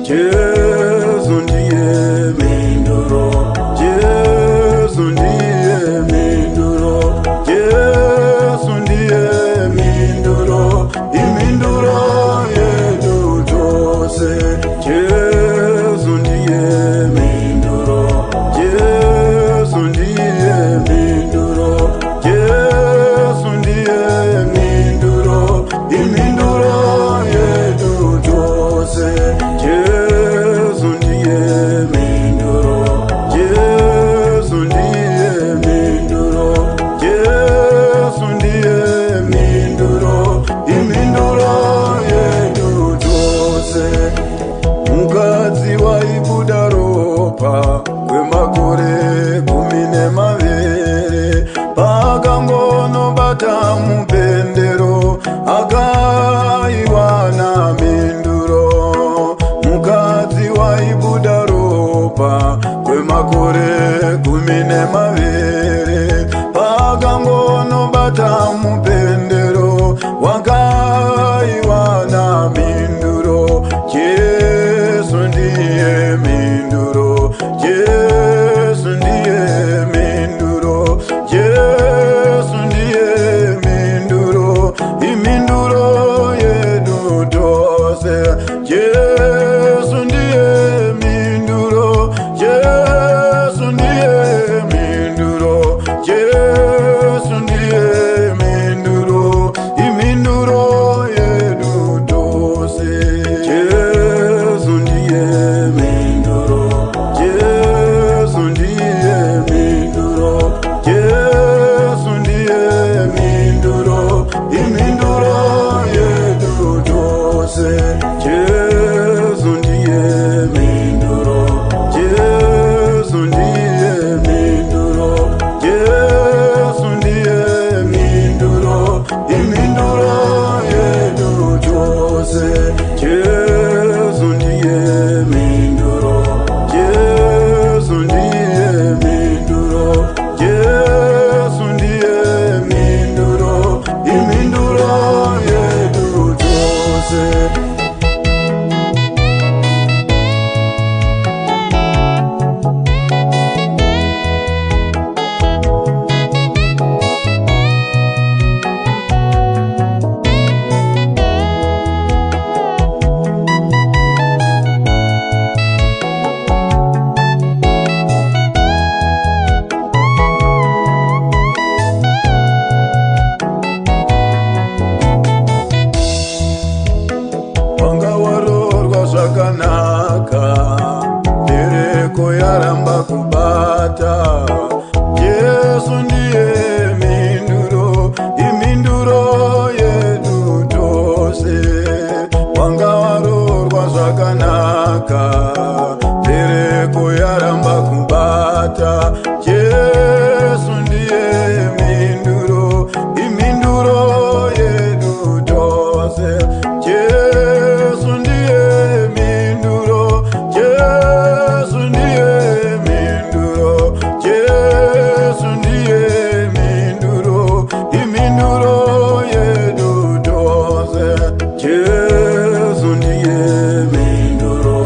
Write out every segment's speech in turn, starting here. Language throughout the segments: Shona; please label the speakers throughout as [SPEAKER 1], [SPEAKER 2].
[SPEAKER 1] Jesu ndiye Mhinduro, Jesu ndiye Mhinduro, Jesu ndiye Mhinduro, imhinduro yedu tose. Jesu ndiye Mhinduro, Jesu ndiye Mhinduro, Jesu ndiye Mhinduro, imhinduro yedu tose. Jesu ndiye Mhinduro, Jesu ndiye Mhinduro, Jesu ndiye Mhinduro, imhinduro yedu tose. Mukadzi waibuda ropa kwemakore 12 pakangonobata mupendero akaiwana Mhinduro. Mukadzi waibuda ropa kwemakore 12 pakangonobata mupendero wakaiwana Mhinduro. Jesu ndiye Mhinduro, Jesu ndiye Mhinduro, Jesu ndiye Mhinduro, imhinduro yedu tose. Jesu ndiye Mhinduro, Jesu ndiye Mhinduro, Jesu ndiye Mhinduro, imhinduro yedu tose. Jesu ndiye Mhinduro, Jesu ndiye Mhinduro, Jesu ndiye Mhinduro, imhinduro yedu tose. Jesu ndiye Mhinduro, Jesu ndiye Mhinduro, Jesu ndiye Mhinduro, imhinduro yedu tose. Jesu ndiye Mhinduro, Jesu ndiye Mhinduro, Jesu ndiye Mhinduro, imhinduro yedu tose. Wanga warorwa zvakanaka, mbereko yaramba kubata. Jesu ndiye Mhinduro, imhinduro yedu tose. Wanga warorwa zvakanaka, mbereko yaramba kubata. Jesu ndiye Mhinduro, imhinduro yedu tose. Jesu ndiye Mhinduro, Jesu ndiye Mhinduro, Jesu ndiye Mhinduro, imhinduro yedu tose. Jesu ndiye Mhinduro,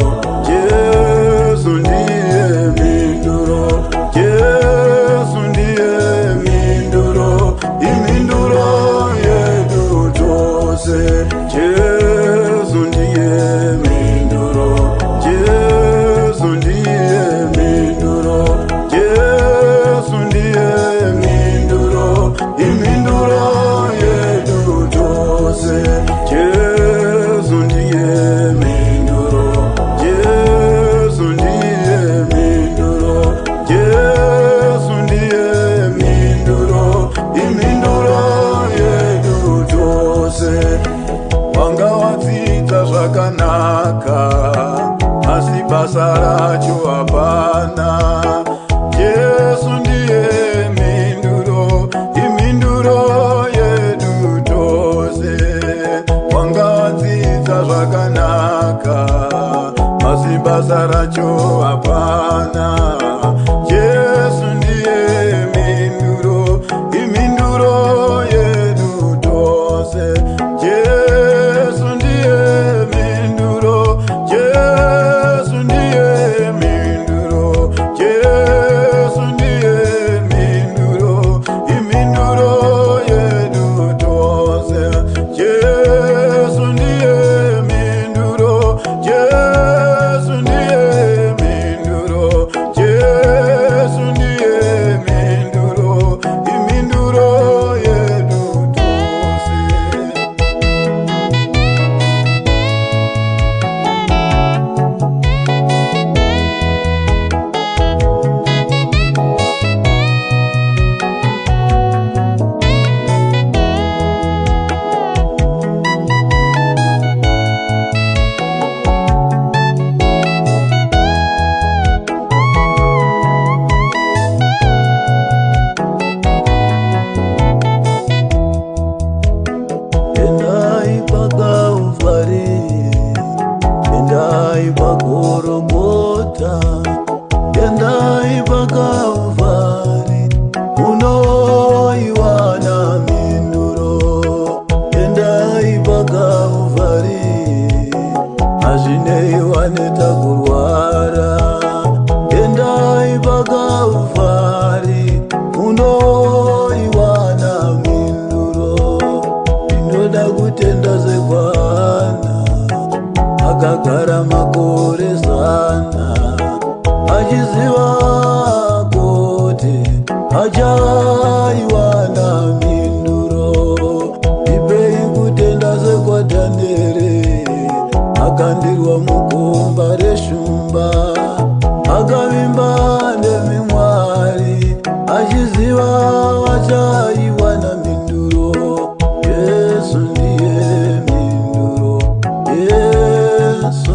[SPEAKER 1] Jesu ndiye Mhinduro, Jesu ndiye Mhinduro, imhinduro yedu tose. Jesu ndiye Mhinduro, Jesu ndiye Mhinduro, Jesu ndiye Mhinduro, imhinduro yedu tose. Jesu ndiye Mhinduro, Jesu ndiye Mhinduro, Jesu ndiye Mhinduro, imhinduro yedu tose. Wanga wadzidza zvakanaka, asi basa racho hapana. Jesu ndiye Mhinduro, imhinduro yedu tose. Wanga wadzidza zvakanaka, asi basa racho hapana. Jesu ndiye Mhinduro, imhinduro yedu tose. Jesu ndiye Mhinduro, Jesu endai pagorogota, endai paKalvari, munoiwana mhinduro. Endai paKalvari, hazvinei waneta kurwara. Endai paKalvari, munoiwana mhinduro. Ndinoda kutenda sekwana akagara makore 100, achiziva kuti achaiwana mhinduro. Ipei kutenda sekwaDhanieri, akandirwa mugomba reshumba, akavimba nemimwari, achiziva achaiwana mhinduro. Yesu ndiye mhinduro, Yesu